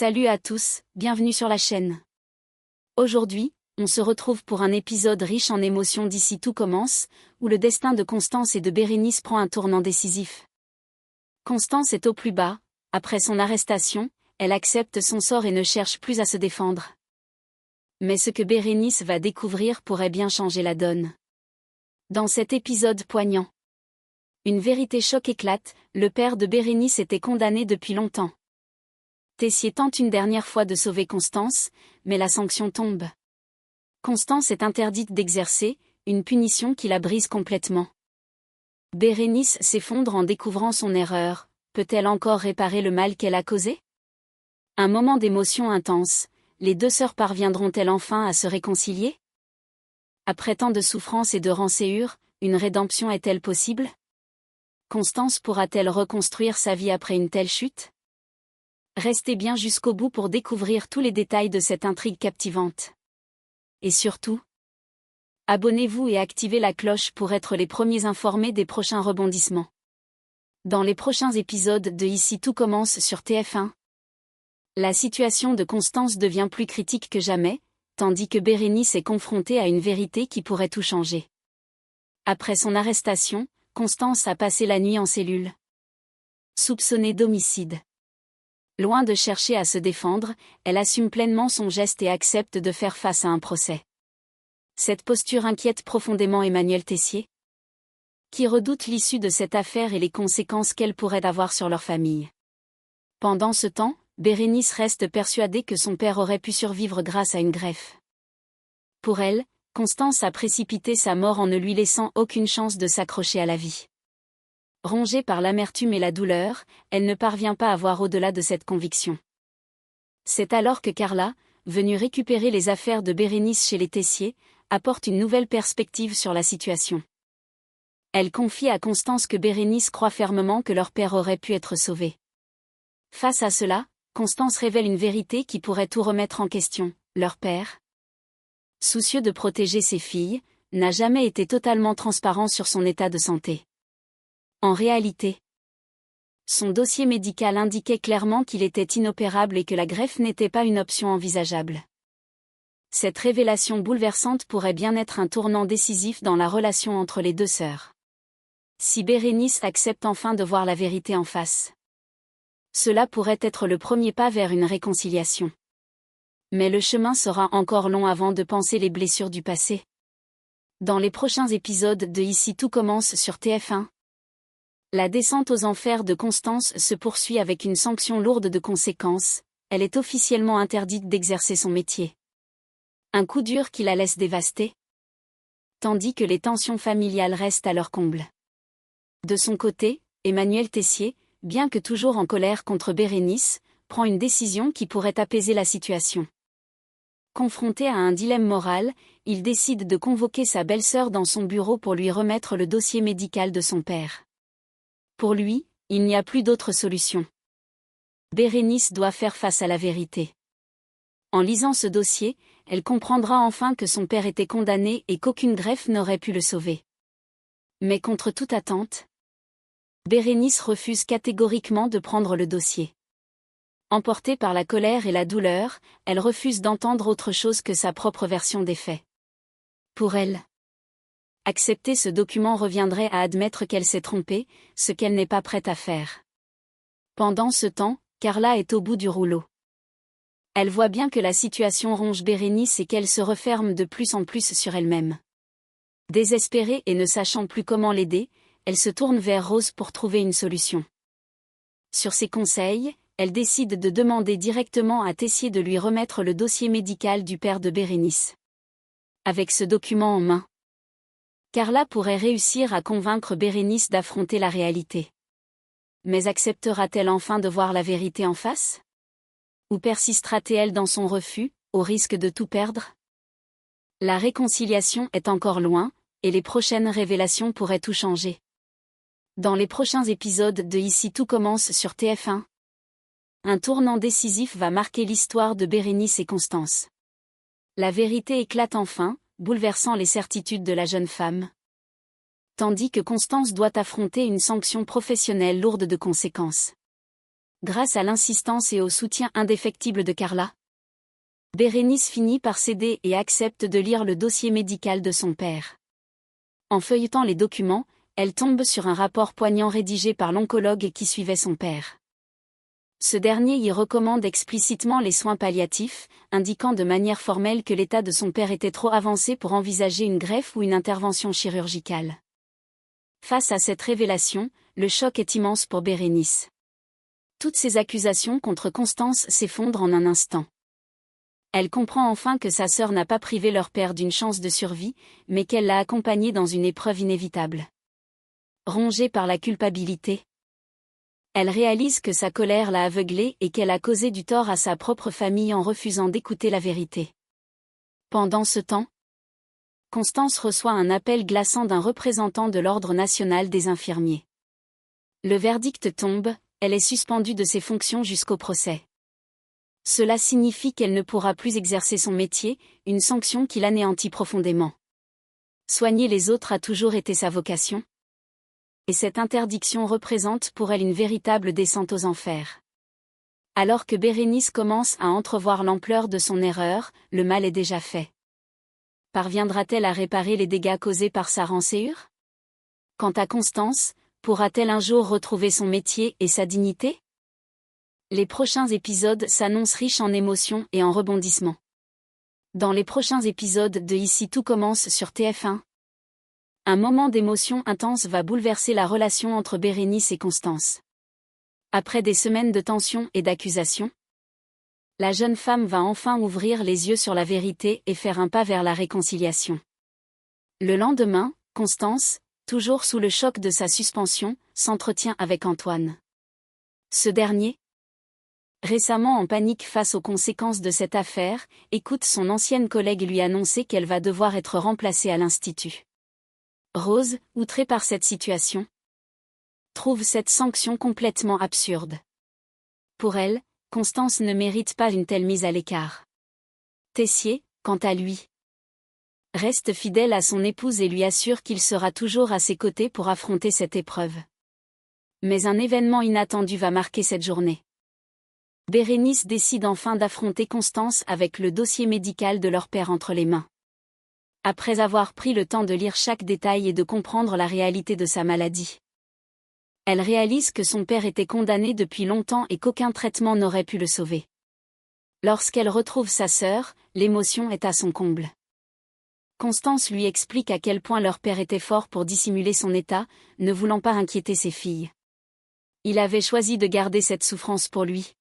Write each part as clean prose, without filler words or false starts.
Salut à tous, bienvenue sur la chaîne. Aujourd'hui, on se retrouve pour un épisode riche en émotions d'ici tout commence, où le destin de Constance et de Bérénice prend un tournant décisif. Constance est au plus bas, après son arrestation, elle accepte son sort et ne cherche plus à se défendre. Mais ce que Bérénice va découvrir pourrait bien changer la donne. Dans cet épisode poignant, une vérité choc éclate, le père de Bérénice était condamné depuis longtemps. Tessier tente une dernière fois de sauver Constance, mais la sanction tombe. Constance est interdite d'exercer, une punition qui la brise complètement. Bérénice s'effondre en découvrant son erreur, peut-elle encore réparer le mal qu'elle a causé? Un moment d'émotion intense, les deux sœurs parviendront-elles enfin à se réconcilier? Après tant de souffrance et de rancœur, une rédemption est-elle possible? Constance pourra-t-elle reconstruire sa vie après une telle chute? Restez bien jusqu'au bout pour découvrir tous les détails de cette intrigue captivante. Et surtout, abonnez-vous et activez la cloche pour être les premiers informés des prochains rebondissements. Dans les prochains épisodes de Ici tout commence sur TF1, la situation de Constance devient plus critique que jamais, tandis que Bérénice est confrontée à une vérité qui pourrait tout changer. Après son arrestation, Constance a passé la nuit en cellule. Soupçonnée d'homicide. Loin de chercher à se défendre, elle assume pleinement son geste et accepte de faire face à un procès. Cette posture inquiète profondément Emmanuel Tessier, qui redoute l'issue de cette affaire et les conséquences qu'elle pourrait avoir sur leur famille. Pendant ce temps, Bérénice reste persuadée que son père aurait pu survivre grâce à une greffe. Pour elle, Constance a précipité sa mort en ne lui laissant aucune chance de s'accrocher à la vie. Rongée par l'amertume et la douleur, elle ne parvient pas à voir au-delà de cette conviction. C'est alors que Carla, venue récupérer les affaires de Bérénice chez les Tessier, apporte une nouvelle perspective sur la situation. Elle confie à Constance que Bérénice croit fermement que leur père aurait pu être sauvé. Face à cela, Constance révèle une vérité qui pourrait tout remettre en question, leur père, soucieux de protéger ses filles, n'a jamais été totalement transparent sur son état de santé. En réalité, son dossier médical indiquait clairement qu'il était inopérable et que la greffe n'était pas une option envisageable. Cette révélation bouleversante pourrait bien être un tournant décisif dans la relation entre les deux sœurs. Si Bérénice accepte enfin de voir la vérité en face, cela pourrait être le premier pas vers une réconciliation. Mais le chemin sera encore long avant de panser les blessures du passé. Dans les prochains épisodes de Ici tout commence sur TF1, la descente aux enfers de Constance se poursuit avec une sanction lourde de conséquences, elle est officiellement interdite d'exercer son métier. Un coup dur qui la laisse dévastée, tandis que les tensions familiales restent à leur comble. De son côté, Emmanuel Tessier, bien que toujours en colère contre Bérénice, prend une décision qui pourrait apaiser la situation. Confronté à un dilemme moral, il décide de convoquer sa belle-sœur dans son bureau pour lui remettre le dossier médical de son père. Pour lui, il n'y a plus d'autre solution. Bérénice doit faire face à la vérité. En lisant ce dossier, elle comprendra enfin que son père était condamné et qu'aucune greffe n'aurait pu le sauver. Mais contre toute attente, Bérénice refuse catégoriquement de prendre le dossier. Emportée par la colère et la douleur, elle refuse d'entendre autre chose que sa propre version des faits. Pour elle, accepter ce document reviendrait à admettre qu'elle s'est trompée, ce qu'elle n'est pas prête à faire. Pendant ce temps, Carla est au bout du rouleau. Elle voit bien que la situation ronge Bérénice et qu'elle se referme de plus en plus sur elle-même. Désespérée et ne sachant plus comment l'aider, elle se tourne vers Rose pour trouver une solution. Sur ses conseils, elle décide de demander directement à Tessier de lui remettre le dossier médical du père de Bérénice. Avec ce document en main, Carla pourrait réussir à convaincre Bérénice d'affronter la réalité. Mais acceptera-t-elle enfin de voir la vérité en face? Ou persistera-t-elle dans son refus, au risque de tout perdre? La réconciliation est encore loin, et les prochaines révélations pourraient tout changer. Dans les prochains épisodes de Ici tout commence sur TF1, un tournant décisif va marquer l'histoire de Bérénice et Constance. La vérité éclate enfin, bouleversant les certitudes de la jeune femme. Tandis que Constance doit affronter une sanction professionnelle lourde de conséquences. Grâce à l'insistance et au soutien indéfectible de Carla, Bérénice finit par céder et accepte de lire le dossier médical de son père. En feuilletant les documents, elle tombe sur un rapport poignant rédigé par l'oncologue qui suivait son père. Ce dernier y recommande explicitement les soins palliatifs, indiquant de manière formelle que l'état de son père était trop avancé pour envisager une greffe ou une intervention chirurgicale. Face à cette révélation, le choc est immense pour Bérénice. Toutes ces accusations contre Constance s'effondrent en un instant. Elle comprend enfin que sa sœur n'a pas privé leur père d'une chance de survie, mais qu'elle l'a accompagné dans une épreuve inévitable. Rongée par la culpabilité, elle réalise que sa colère l'a aveuglée et qu'elle a causé du tort à sa propre famille en refusant d'écouter la vérité. Pendant ce temps, Constance reçoit un appel glaçant d'un représentant de l'Ordre national des infirmiers. Le verdict tombe, elle est suspendue de ses fonctions jusqu'au procès. Cela signifie qu'elle ne pourra plus exercer son métier, une sanction qui l'anéantit profondément. Soigner les autres a toujours été sa vocation. Et cette interdiction représente pour elle une véritable descente aux enfers. Alors que Bérénice commence à entrevoir l'ampleur de son erreur, le mal est déjà fait. Parviendra-t-elle à réparer les dégâts causés par sa rançure? Quant à Constance, pourra-t-elle un jour retrouver son métier et sa dignité? Les prochains épisodes s'annoncent riches en émotions et en rebondissements. Dans les prochains épisodes de Ici tout commence sur TF1, un moment d'émotion intense va bouleverser la relation entre Bérénice et Constance. Après des semaines de tension et d'accusations, la jeune femme va enfin ouvrir les yeux sur la vérité et faire un pas vers la réconciliation. Le lendemain, Constance, toujours sous le choc de sa suspension, s'entretient avec Antoine. Ce dernier, récemment en panique face aux conséquences de cette affaire, écoute son ancienne collègue lui annoncer qu'elle va devoir être remplacée à l'Institut. Rose, outrée par cette situation, trouve cette sanction complètement absurde. Pour elle, Constance ne mérite pas une telle mise à l'écart. Tessier, quant à lui, reste fidèle à son épouse et lui assure qu'il sera toujours à ses côtés pour affronter cette épreuve. Mais un événement inattendu va marquer cette journée. Bérénice décide enfin d'affronter Constance avec le dossier médical de leur père entre les mains. Après avoir pris le temps de lire chaque détail et de comprendre la réalité de sa maladie, elle réalise que son père était condamné depuis longtemps et qu'aucun traitement n'aurait pu le sauver. Lorsqu'elle retrouve sa sœur, l'émotion est à son comble. Constance lui explique à quel point leur père était fort pour dissimuler son état, ne voulant pas inquiéter ses filles. Il avait choisi de garder cette souffrance pour lui,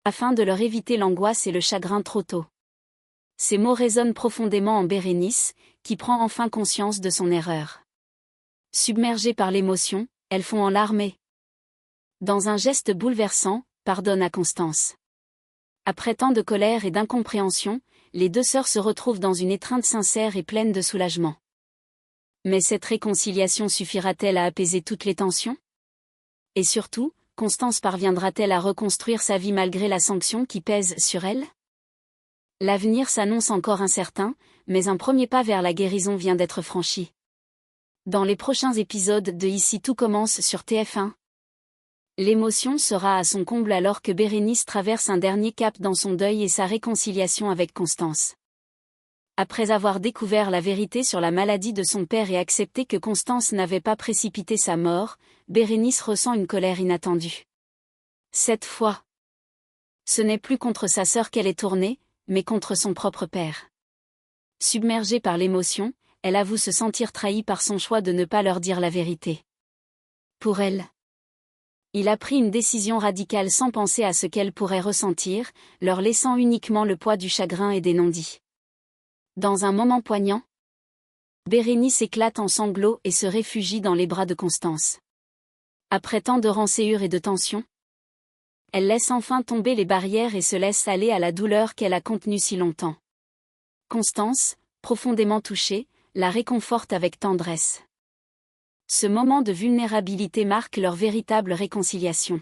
afin de leur éviter l'angoisse et le chagrin trop tôt. Ces mots résonnent profondément en Bérénice, qui prend enfin conscience de son erreur. Submergée par l'émotion, elle fond en larmes et, dans un geste bouleversant, pardonne à Constance. Après tant de colère et d'incompréhension, les deux sœurs se retrouvent dans une étreinte sincère et pleine de soulagement. Mais cette réconciliation suffira-t-elle à apaiser toutes les tensions? Et surtout, Constance parviendra-t-elle à reconstruire sa vie malgré la sanction qui pèse sur elle? L'avenir s'annonce encore incertain, mais un premier pas vers la guérison vient d'être franchi. Dans les prochains épisodes de Ici tout commence sur TF1, l'émotion sera à son comble alors que Bérénice traverse un dernier cap dans son deuil et sa réconciliation avec Constance. Après avoir découvert la vérité sur la maladie de son père et accepté que Constance n'avait pas précipité sa mort, Bérénice ressent une colère inattendue. Cette fois, ce n'est plus contre sa sœur qu'elle est tournée, mais contre son propre père. Submergée par l'émotion, elle avoue se sentir trahie par son choix de ne pas leur dire la vérité. Pour elle, il a pris une décision radicale sans penser à ce qu'elle pourrait ressentir, leur laissant uniquement le poids du chagrin et des non-dits. Dans un moment poignant, Bérénice éclate en sanglots et se réfugie dans les bras de Constance. Après tant de rançéure et de tension, elle laisse enfin tomber les barrières et se laisse aller à la douleur qu'elle a contenue si longtemps. Constance, profondément touchée, la réconforte avec tendresse. Ce moment de vulnérabilité marque leur véritable réconciliation.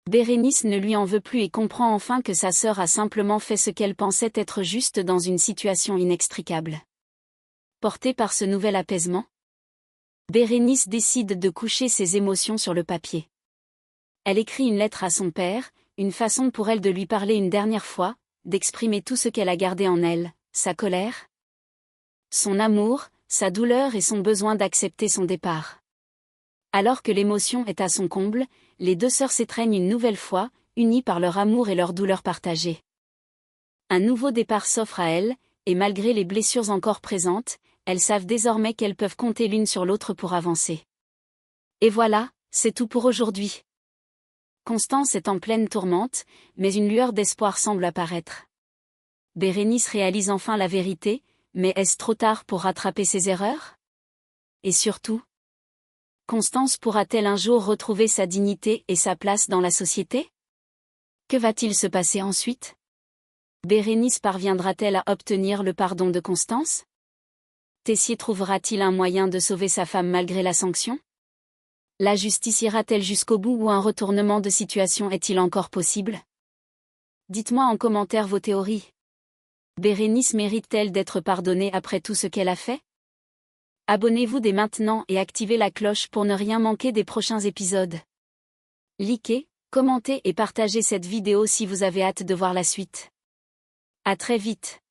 Bérénice ne lui en veut plus et comprend enfin que sa sœur a simplement fait ce qu'elle pensait être juste dans une situation inextricable. Portée par ce nouvel apaisement, Bérénice décide de coucher ses émotions sur le papier. Elle écrit une lettre à son père, une façon pour elle de lui parler une dernière fois, d'exprimer tout ce qu'elle a gardé en elle, sa colère, son amour, sa douleur et son besoin d'accepter son départ. Alors que l'émotion est à son comble, les deux sœurs s'étreignent une nouvelle fois, unies par leur amour et leur douleur partagée. Un nouveau départ s'offre à elles, et malgré les blessures encore présentes, elles savent désormais qu'elles peuvent compter l'une sur l'autre pour avancer. Et voilà, c'est tout pour aujourd'hui. Constance est en pleine tourmente, mais une lueur d'espoir semble apparaître. Bérénice réalise enfin la vérité, mais est-ce trop tard pour rattraper ses erreurs? Et surtout, Constance pourra-t-elle un jour retrouver sa dignité et sa place dans la société? Que va-t-il se passer ensuite? Bérénice parviendra-t-elle à obtenir le pardon de Constance? Tessier trouvera-t-il un moyen de sauver sa femme malgré la sanction? La justice ira-t-elle jusqu'au bout ou un retournement de situation est-il encore possible? Dites-moi en commentaire vos théories. Bérénice mérite-t-elle d'être pardonnée après tout ce qu'elle a fait? Abonnez-vous dès maintenant et activez la cloche pour ne rien manquer des prochains épisodes. Likez, commentez et partagez cette vidéo si vous avez hâte de voir la suite. À très vite.